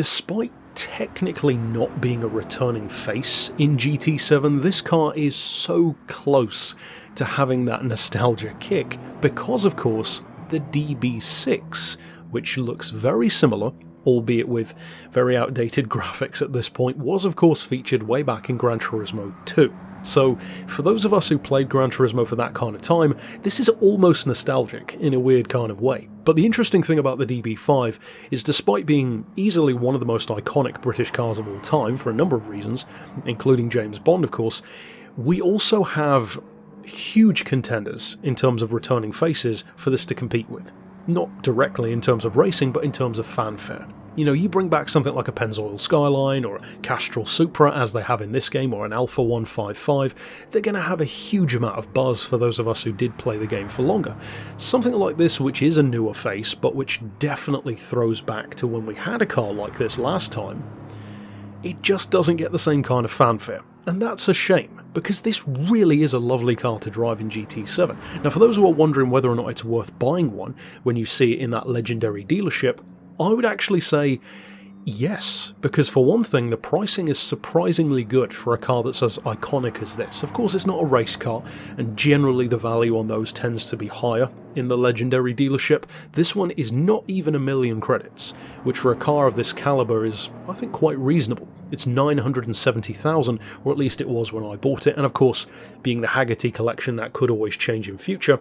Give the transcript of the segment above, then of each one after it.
despite technically not being a returning face in GT7, this car is so close to having that nostalgia kick because, of course, the DB6, which looks very similar, albeit with very outdated graphics at this point, was of course featured way back in Gran Turismo 2. So, for those of us who played Gran Turismo for that kind of time, this is almost nostalgic in a weird kind of way. But the interesting thing about the DB5 is, despite being easily one of the most iconic British cars of all time for a number of reasons, including James Bond of course, we also have huge contenders in terms of returning faces for this to compete with. Not directly in terms of racing, but in terms of fanfare. You know, you bring back something like a Pennzoil Skyline or a Castrol Supra, as they have in this game, or an Alfa 155, they're going to have a huge amount of buzz for those of us who did play the game for longer. Something like this, which is a newer face, but which definitely throws back to when we had a car like this last time, it just doesn't get the same kind of fanfare. And that's a shame, because this really is a lovely car to drive in GT7. Now, for those who are wondering whether or not it's worth buying one when you see it in that legendary dealership, I would actually say yes, because for one thing, the pricing is surprisingly good for a car that's as iconic as this. Of course, it's not a race car, and generally the value on those tends to be higher in the legendary dealership. This one is not even 1 million credits, which for a car of this caliber is, I think, quite reasonable. It's 970,000, or at least it was when I bought it, and of course, being the Haggerty collection, that could always change in future.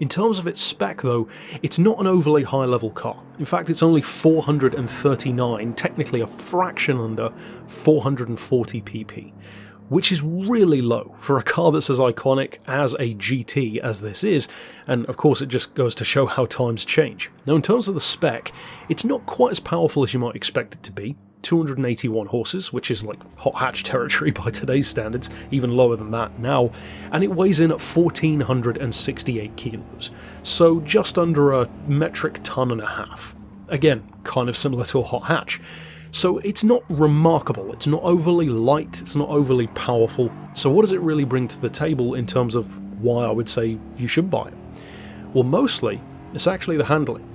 In terms of its spec though, it's not an overly high level car. In fact, it's only 439, technically a fraction under 440 pp, which is really low for a car that's as iconic as a GT as this is, and of course it just goes to show how times change. Now, in terms of the spec, it's not quite as powerful as you might expect it to be. 281 horses, which is like hot hatch territory by today's standards, even lower than that now, and it weighs in at 1,468 kilos, so just under a metric ton and a half. Again, kind of similar to a hot hatch. So it's not remarkable, it's not overly light, it's not overly powerful. So what does it really bring to the table in terms of why I would say you should buy it? Well, mostly, it's actually the handling.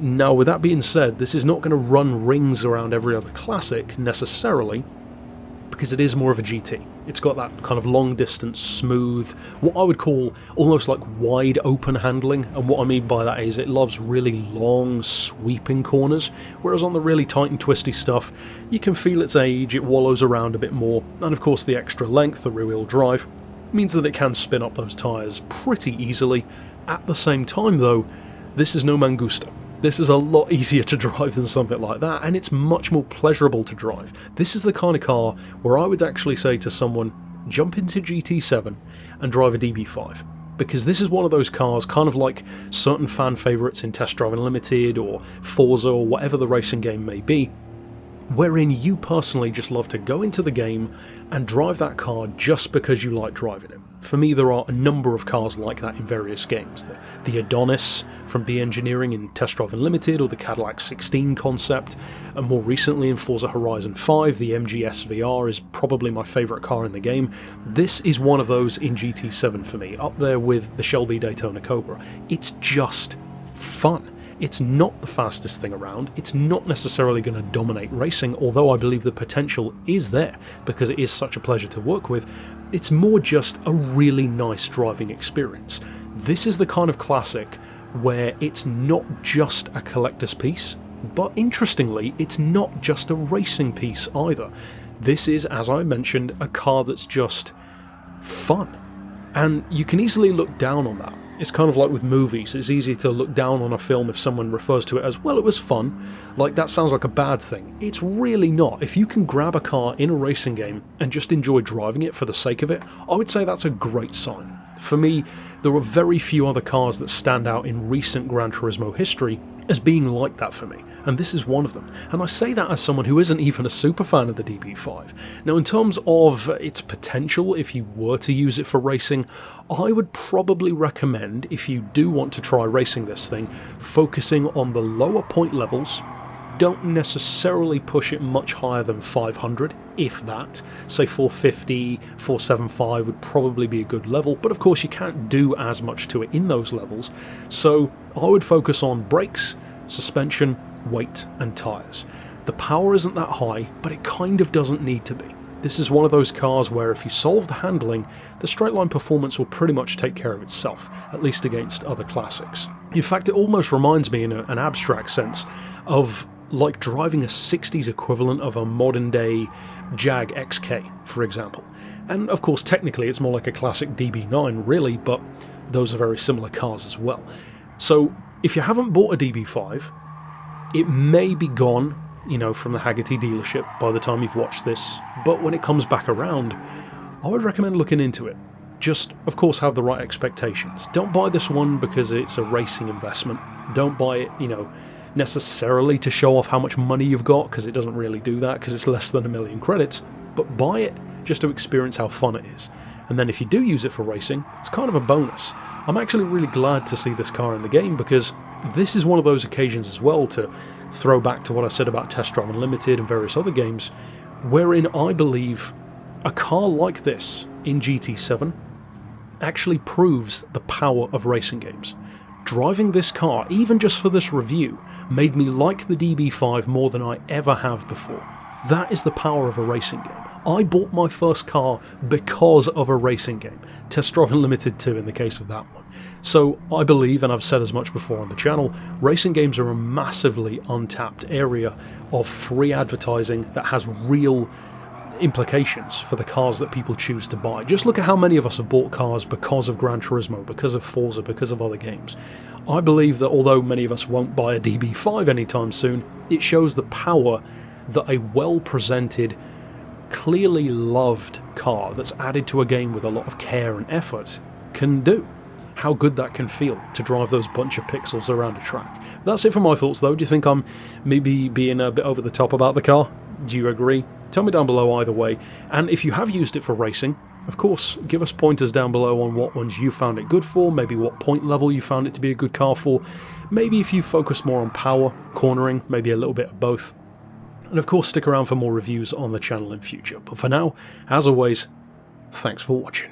Now, with that being said, this is not going to run rings around every other classic, necessarily, because it is more of a GT. It's got that kind of long-distance, smooth, what I would call almost like wide-open handling, and what I mean by that is it loves really long, sweeping corners, whereas on the really tight and twisty stuff, you can feel its age, it wallows around a bit more, and of course the extra length, the rear-wheel drive, means that it can spin up those tyres pretty easily. At the same time, though, this is no Mangusta. This is a lot easier to drive than something like that, and it's much more pleasurable to drive. This is the kind of car where I would actually say to someone, jump into GT7 and drive a DB5. Because this is one of those cars, kind of like certain fan favourites in Test Drive Unlimited or Forza or whatever the racing game may be, wherein you personally just love to go into the game and drive that car just because you like driving it. For me, there are a number of cars like that in various games. The Adonis from B Engineering in Test Drive Unlimited, or the Cadillac 16 concept, and more recently in Forza Horizon 5, the MG SVR is probably my favourite car in the game. This is one of those in GT7 for me, up there with the Shelby Daytona Cobra. It's just fun. It's not the fastest thing around, it's not necessarily going to dominate racing, although I believe the potential is there, because it is such a pleasure to work with. It's more just a really nice driving experience. This is the kind of classic where it's not just a collector's piece, but interestingly, it's not just a racing piece either. This is, as I mentioned, a car that's just fun. And you can easily look down on that. It's kind of like with movies, it's easy to look down on a film if someone refers to it as, well, it was fun, like that sounds like a bad thing. It's really not. If you can grab a car in a racing game and just enjoy driving it for the sake of it, I would say that's a great sign. For me, there are very few other cars that stand out in recent Gran Turismo history as being like that for me, and this is one of them. And I say that as someone who isn't even a super fan of the DB5. Now, in terms of its potential, if you were to use it for racing, I would probably recommend, if you do want to try racing this thing, focusing on the lower point levels. Don't necessarily push it much higher than 500, if that. Say 450, 475 would probably be a good level, but of course you can't do as much to it in those levels, so I would focus on brakes, suspension, weight and tyres. The power isn't that high, but it kind of doesn't need to be. This is one of those cars where if you solve the handling, the straight line performance will pretty much take care of itself, at least against other classics. In fact, it almost reminds me in an abstract sense of like driving a 60s equivalent of a modern day Jag XK, for example. And of course, technically it's more like a classic DB9 really, but those are very similar cars as well. So if you haven't bought a DB5, it may be gone, you know, from the Haggerty dealership by the time you've watched this, but when it comes back around, I would recommend looking into it. Just, of course, have the right expectations. Don't buy this one because it's a racing investment. Don't buy it, you know, necessarily to show off how much money you've got, because it doesn't really do that, because it's less than 1 million credits, but buy it just to experience how fun it is. And then if you do use it for racing, it's kind of a bonus. I'm actually really glad to see this car in the game, because this is one of those occasions as well to throw back to what I said about Test Drive Unlimited and various other games, wherein I believe a car like this in GT7 actually proves the power of racing games. Driving this car, even just for this review, made me like the DB5 more than I ever have before. That is the power of a racing game. I bought my first car because of a racing game. Test Drive Unlimited 2 in the case of that one. So I believe, and I've said as much before on the channel, racing games are a massively untapped area of free advertising that has real implications for the cars that people choose to buy. Just look at how many of us have bought cars because of Gran Turismo, because of Forza, because of other games. I believe that although many of us won't buy a DB5 anytime soon, it shows the power that a well-presented, clearly loved car that's added to a game with a lot of care and effort can do. How good that can feel to drive those bunch of pixels around a track. That's it for my thoughts though. Do you think I'm maybe being a bit over the top about the car? Do you agree? Tell me down below either way. And if you have used it for racing, of course, give us pointers down below on what ones you found it good for, maybe what point level you found it to be a good car for, maybe if you focus more on power, cornering, maybe a little bit of both. And of course, stick around for more reviews on the channel in future. But for now, as always, thanks for watching.